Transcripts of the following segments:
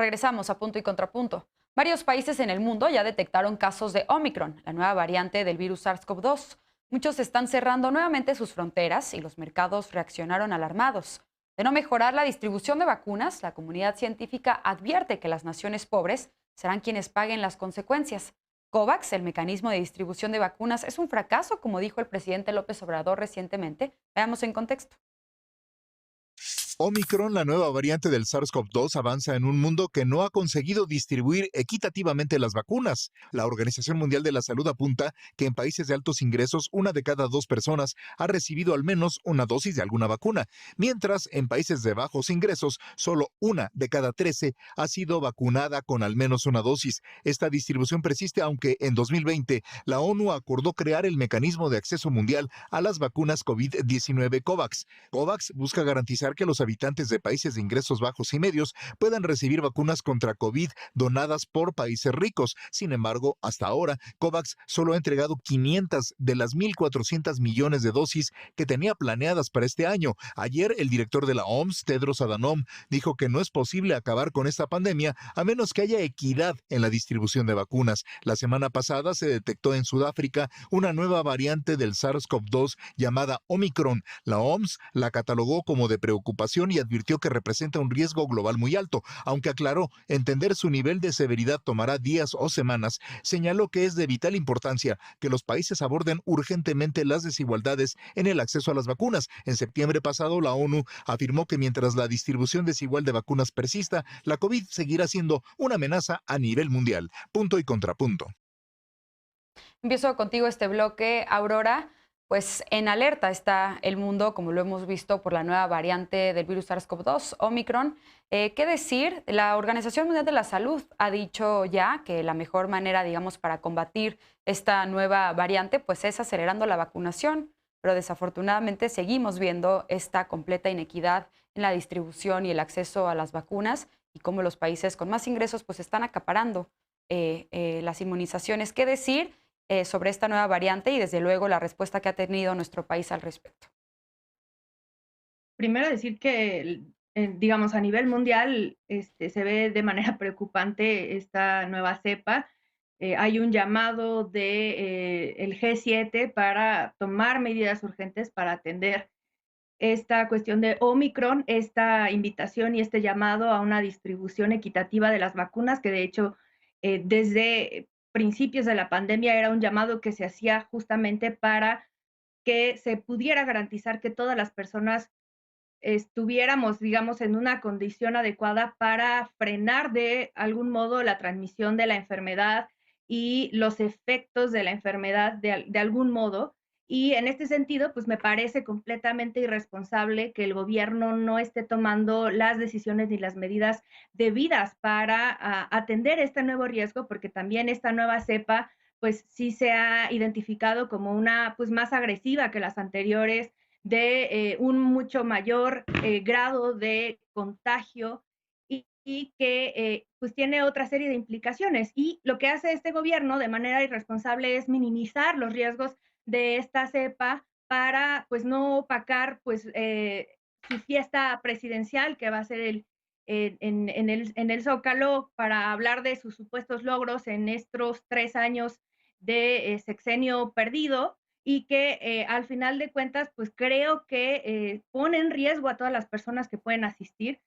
Regresamos a punto y contrapunto. Varios países en el mundo ya detectaron casos de Omicron, la nueva variante del virus SARS-CoV-2. Muchos están cerrando nuevamente sus fronteras y los mercados reaccionaron alarmados. De no mejorar la distribución de vacunas, la comunidad científica advierte que las naciones pobres serán quienes paguen las consecuencias. COVAX, el mecanismo de distribución de vacunas, es un fracaso, como dijo el presidente López Obrador recientemente. Veamos en contexto. Omicron, la nueva variante del SARS-CoV-2, avanza en un mundo que no ha conseguido distribuir equitativamente las vacunas. La Organización Mundial de la Salud apunta que en países de altos ingresos, 1 de cada 2 personas ha recibido al menos una dosis de alguna vacuna, mientras en países de bajos ingresos, solo 1 de cada 13 ha sido vacunada con al menos una dosis. Esta distribución persiste aunque en 2020 la ONU acordó crear el mecanismo de acceso mundial a las vacunas COVID-19 COVAX. COVAX busca garantizar que los habitantes de países de ingresos bajos y medios puedan recibir vacunas contra COVID donadas por países ricos. Sin embargo, hasta ahora, COVAX solo ha entregado 500 de las 1.400 millones de dosis que tenía planeadas para este año. Ayer, el director de la OMS, Tedros Adhanom, dijo que no es posible acabar con esta pandemia a menos que haya equidad en la distribución de vacunas. La semana pasada se detectó en Sudáfrica una nueva variante del SARS-CoV-2 llamada Omicron. La OMS la catalogó como de preocupación y advirtió que representa un riesgo global muy alto, aunque aclaró entender su nivel de severidad tomará días o semanas. Señaló que es de vital importancia que los países aborden urgentemente las desigualdades en el acceso a las vacunas. En septiembre pasado, la ONU afirmó que mientras la distribución desigual de vacunas persista, la COVID seguirá siendo una amenaza a nivel mundial. Punto y contrapunto. Empiezo contigo este bloque, Aurora. Pues en alerta está el mundo, como lo hemos visto, por la nueva variante del virus SARS-CoV-2, Omicron. ¿Qué decir? La Organización Mundial de la Salud ha dicho ya que la mejor manera, digamos, para combatir esta nueva variante, pues es acelerando la vacunación. Pero desafortunadamente seguimos viendo esta completa inequidad en la distribución y el acceso a las vacunas y cómo los países con más ingresos pues están acaparando las inmunizaciones. ¿Qué decir sobre esta nueva variante y desde luego la respuesta que ha tenido nuestro país al respecto? Primero decir que, digamos, a nivel mundial, se ve de manera preocupante esta nueva cepa. Hay un llamado de, el G7 para tomar medidas urgentes para atender esta cuestión de Omicron, esta invitación y este llamado a una distribución equitativa de las vacunas, que de hecho, desde principios de la pandemia era un llamado que se hacía justamente para que se pudiera garantizar que todas las personas estuviéramos, digamos, en una condición adecuada para frenar de algún modo la transmisión de la enfermedad y los efectos de la enfermedad de algún modo. Y en este sentido, pues me parece completamente irresponsable que el gobierno no esté tomando las decisiones ni las medidas debidas para atender este nuevo riesgo, porque también esta nueva cepa, pues sí se ha identificado como una, pues más agresiva que las anteriores, de un mucho mayor grado de contagio y que pues tiene otra serie de implicaciones. Y lo que hace este gobierno de manera irresponsable es minimizar los riesgos de esta cepa para pues no opacar pues su fiesta presidencial que va a ser en el Zócalo para hablar de sus supuestos logros en estos 3 años de sexenio perdido y que al final de cuentas, pues creo que pone en riesgo a todas las personas que pueden asistir.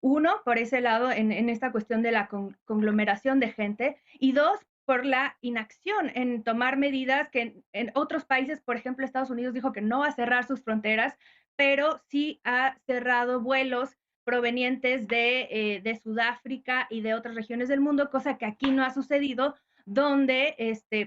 Uno, por ese lado, en esta cuestión de la conglomeración de gente, y dos, por la inacción en tomar medidas que en otros países, por ejemplo, Estados Unidos dijo que no va a cerrar sus fronteras, pero sí ha cerrado vuelos provenientes de Sudáfrica y de otras regiones del mundo, cosa que aquí no ha sucedido, donde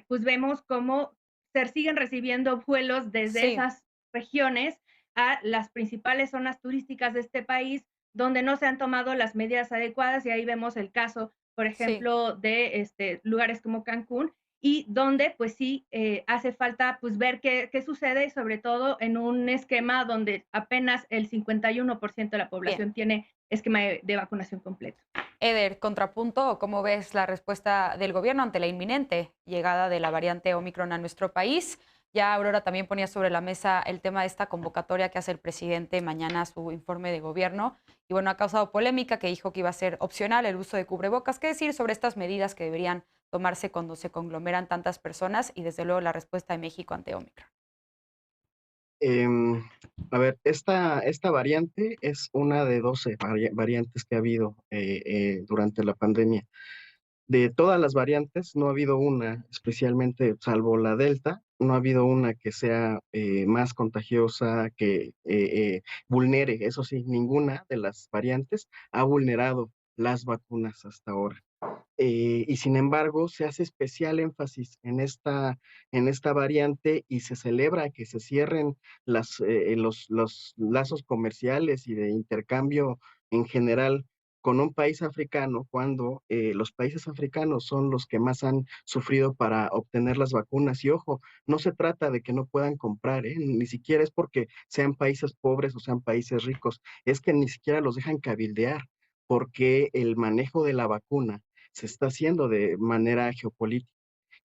pues vemos cómo se siguen recibiendo vuelos desde Sí, esas regiones a las principales zonas turísticas de este país, donde no se han tomado las medidas adecuadas, y ahí vemos el caso, por sí. ejemplo, de lugares como Cancún, y donde pues sí hace falta pues ver qué sucede, sobre todo en un esquema donde apenas el 51% de la Bien. población tiene esquema de vacunación completo. Eder, contrapunto, ¿cómo ves la respuesta del gobierno ante la inminente llegada de la variante Omicron a nuestro país? Ya Aurora también ponía sobre la mesa el tema de esta convocatoria que hace el presidente mañana a su informe de gobierno. Y bueno, ha causado polémica, que dijo que iba a ser opcional el uso de cubrebocas. ¿Qué decir sobre estas medidas que deberían tomarse cuando se conglomeran tantas personas? Y desde luego la respuesta de México ante Omicron. Em, a ver, esta variante es una de 12 variantes que ha habido durante la pandemia. De todas las variantes, no ha habido una, especialmente salvo la Delta, no ha habido una que sea más contagiosa, que vulnere. Eso sí, ninguna de las variantes ha vulnerado las vacunas hasta ahora. Y sin embargo, se hace especial énfasis en esta variante y se celebra que se cierren los lazos comerciales y de intercambio en general con un país africano, cuando los países africanos son los que más han sufrido para obtener las vacunas. Y ojo, no se trata de que no puedan comprar, ¿eh? Ni siquiera es porque sean países pobres o sean países ricos, es que ni siquiera los dejan cabildear, porque el manejo de la vacuna se está haciendo de manera geopolítica.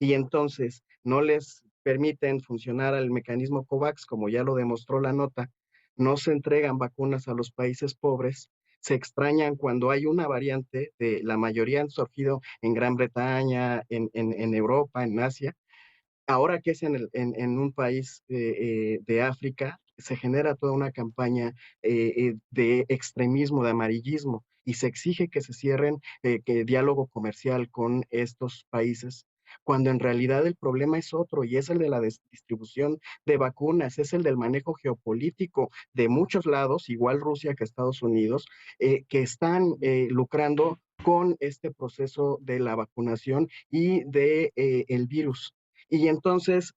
Y entonces no les permiten funcionar al mecanismo COVAX, como ya lo demostró la nota, no se entregan vacunas a los países pobres, se extrañan cuando hay una variante, de la mayoría han surgido en Gran Bretaña, en Europa, en Asia. Ahora que es en un país de África, se genera toda una campaña de extremismo, de amarillismo, y se exige que se cierren que diálogo comercial con estos países, cuando en realidad el problema es otro, y es el de la distribución de vacunas, es el del manejo geopolítico de muchos lados, igual Rusia que Estados Unidos, que están lucrando con este proceso de la vacunación y de el virus. Y entonces,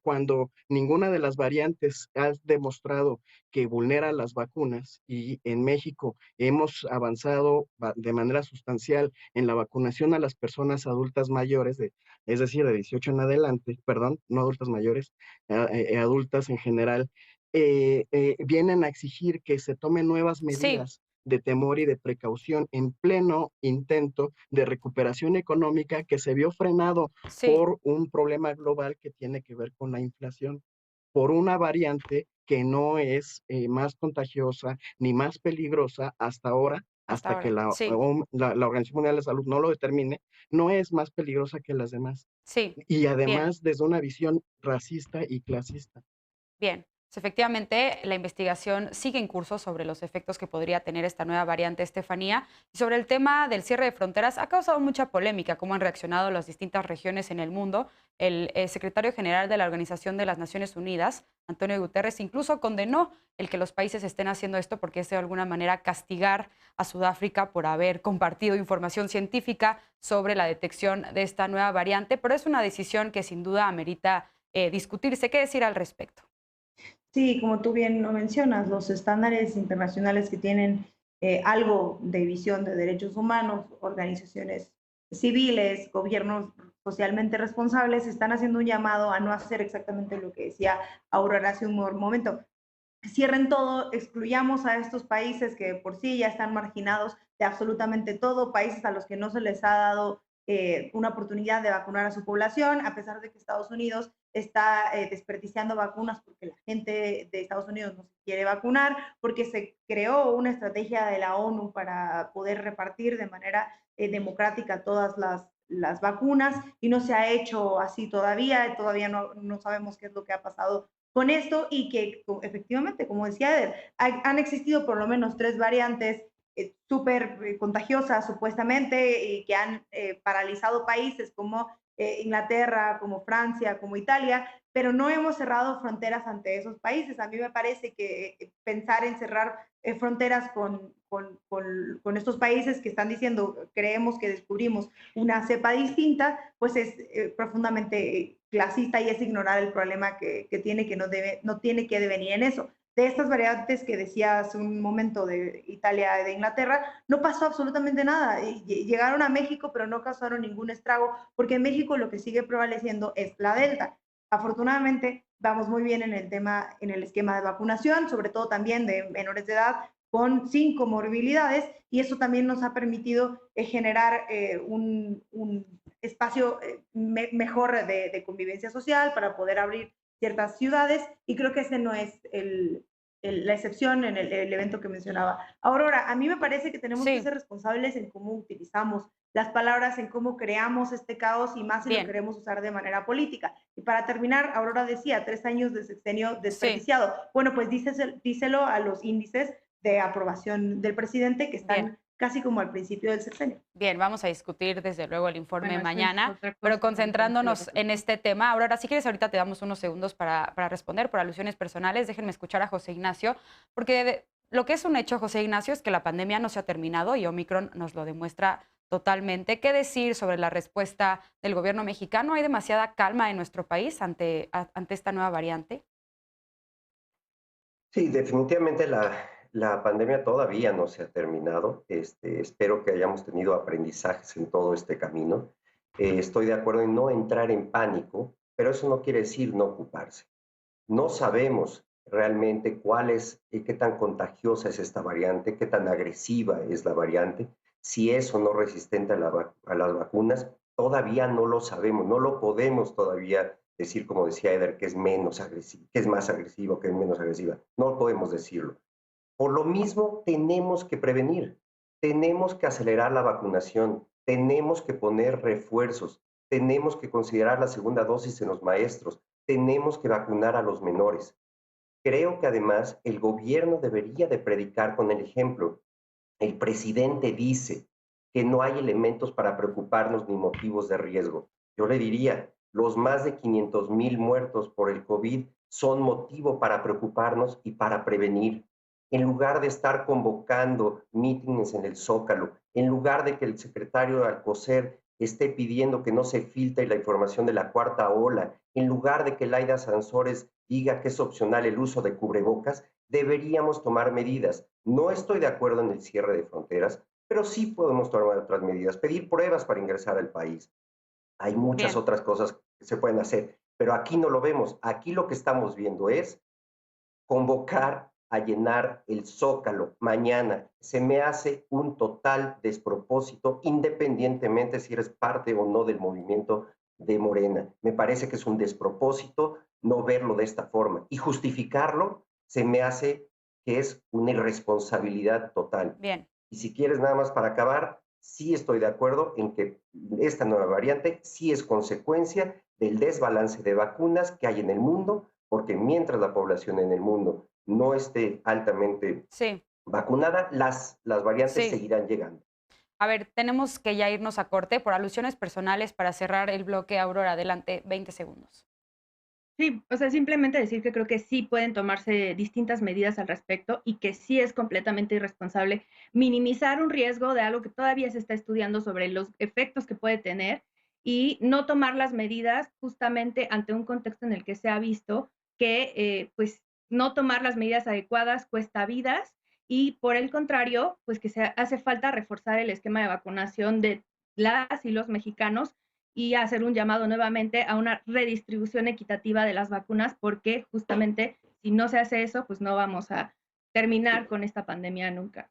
cuando ninguna de las variantes ha demostrado que vulnera las vacunas, y en México hemos avanzado de manera sustancial en la vacunación a las personas adultas mayores, es decir, de 18 en adelante, perdón, no adultas mayores, adultas en general, vienen a exigir que se tomen nuevas Sí, medidas de temor y de precaución en pleno intento de recuperación económica que se vio frenado sí, por un problema global que tiene que ver con la inflación, por una variante que no es más contagiosa ni más peligrosa hasta ahora, hasta hasta que ahora. Sí, la Organización Mundial de la Salud no lo determine, no es más peligrosa que las demás. sí. Y Bien. además desde una visión racista y clasista. Bien, pues efectivamente, la investigación sigue en curso sobre los efectos que podría tener esta nueva variante, Estefanía. Y sobre el tema del cierre de fronteras, ha causado mucha polémica cómo han reaccionado las distintas regiones en el mundo. El secretario general de la Organización de las Naciones Unidas, Antonio Guterres, incluso condenó el que los países estén haciendo esto porque es de alguna manera castigar a Sudáfrica por haber compartido información científica sobre la detección de esta nueva variante. Pero es una decisión que sin duda amerita discutirse. ¿Qué decir al respecto? Sí, como tú bien lo mencionas, los estándares internacionales que tienen algo de visión de derechos humanos, organizaciones civiles, gobiernos socialmente responsables, están haciendo un llamado a no hacer exactamente lo que decía Aurora hace un momento. Cierren todo, excluyamos a estos países que por sí ya están marginados de absolutamente todo, países a los que no se les ha dado una oportunidad de vacunar a su población, a pesar de que Estados Unidos está desperdiciando vacunas porque la gente de Estados Unidos no se quiere vacunar, porque se creó una estrategia de la ONU para poder repartir de manera democrática todas las vacunas y no se ha hecho así todavía no sabemos qué es lo que ha pasado con esto y que efectivamente, como decía Eder, han existido por lo menos 3 variantes súper contagiosas supuestamente y que han paralizado países como Inglaterra, como Francia, como Italia, pero no hemos cerrado fronteras ante esos países. A mí me parece que pensar en cerrar fronteras con estos países que están diciendo creemos que descubrimos una cepa distinta, pues es profundamente clasista y es ignorar el problema que tiene, que no tiene que devenir en eso. De estas variantes que decía hace un momento de Italia y de Inglaterra, no pasó absolutamente nada. Llegaron a México, pero no causaron ningún estrago, porque en México lo que sigue prevaleciendo es la Delta. Afortunadamente, vamos muy bien en el tema, en el esquema de vacunación, sobre todo también de menores de edad, con sin comorbilidades, y eso también nos ha permitido generar un espacio mejor de convivencia social para poder abrir ciertas ciudades, y creo que ese no es la excepción en el evento que mencionaba Aurora. A mí me parece que tenemos que ser responsables en cómo utilizamos las palabras, en cómo creamos este caos, y más si lo queremos usar de manera política. Y para terminar, Aurora decía, 3 años de sexenio desperdiciado. Bueno, pues díselo a los índices de aprobación del presidente, que están casi como al principio del sexenio. Bien, vamos a discutir desde luego el informe mañana, pero concentrándonos en este tema. Aurora, si quieres, ahorita te damos unos segundos para responder por alusiones personales. Déjenme escuchar a José Ignacio, porque lo que es un hecho, José Ignacio, es que la pandemia no se ha terminado y Omicron nos lo demuestra totalmente. ¿Qué decir sobre la respuesta del gobierno mexicano? ¿Hay demasiada calma en nuestro país ante esta nueva variante? Sí, definitivamente la pandemia todavía no se ha terminado. Espero que hayamos tenido aprendizajes en todo este camino. Estoy de acuerdo en no entrar en pánico, pero eso no quiere decir no ocuparse. No sabemos realmente qué tan contagiosa es esta variante, qué tan agresiva es la variante, si es o no resistente a las vacunas. Todavía no lo sabemos, no lo podemos todavía decir, como decía Eder, que es menos agresiva, que es más agresiva, que es menos agresiva. No podemos decirlo. Por lo mismo, tenemos que prevenir, tenemos que acelerar la vacunación, tenemos que poner refuerzos, tenemos que considerar la segunda dosis en los maestros, tenemos que vacunar a los menores. Creo que además el gobierno debería de predicar con el ejemplo. El presidente dice que no hay elementos para preocuparnos ni motivos de riesgo. Yo le diría, los más de 500,000 muertos por el COVID son motivo para preocuparnos y para prevenir. En lugar de estar convocando mítines en el Zócalo, en lugar de que el secretario Alcocer esté pidiendo que no se filtre la información de la cuarta ola, en lugar de que Laida Sansores diga que es opcional el uso de cubrebocas, deberíamos tomar medidas. No estoy de acuerdo en el cierre de fronteras, pero sí podemos tomar otras medidas, pedir pruebas para ingresar al país. Hay muchas otras cosas que se pueden hacer, pero aquí no lo vemos. Aquí lo que estamos viendo es convocar a llenar el Zócalo mañana. Se me hace un total despropósito, independientemente si eres parte o no del movimiento de Morena. Me parece que es un despropósito no verlo de esta forma. Y justificarlo se me hace que es una irresponsabilidad total. Bien. Y si quieres, nada más para acabar, sí estoy de acuerdo en que esta nueva variante sí es consecuencia del desbalance de vacunas que hay en el mundo, porque mientras la población en el mundo no esté altamente vacunada, las variantes seguirán llegando. A ver, tenemos que ya irnos a corte por alusiones personales para cerrar el bloque. Aurora, adelante, 20 segundos. Sí, o sea, simplemente decir que creo que sí pueden tomarse distintas medidas al respecto y que sí es completamente irresponsable minimizar un riesgo de algo que todavía se está estudiando sobre los efectos que puede tener y no tomar las medidas justamente ante un contexto en el que se ha visto que pues no tomar las medidas adecuadas cuesta vidas y por el contrario, pues que se hace falta reforzar el esquema de vacunación de las y los mexicanos y hacer un llamado nuevamente a una redistribución equitativa de las vacunas, porque justamente si no se hace eso, pues no vamos a terminar con esta pandemia nunca.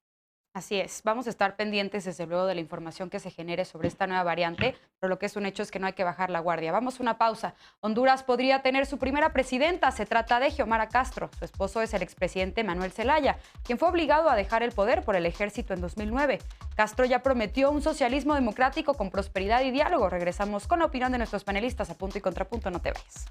Así es, vamos a estar pendientes desde luego de la información que se genere sobre esta nueva variante, pero lo que es un hecho es que no hay que bajar la guardia. Vamos a una pausa. Honduras podría tener su primera presidenta, se trata de Xiomara Castro. Su esposo es el expresidente Manuel Zelaya, quien fue obligado a dejar el poder por el ejército en 2009. Castro ya prometió un socialismo democrático con prosperidad y diálogo. Regresamos con la opinión de nuestros panelistas a Punto y Contrapunto, no te vayas.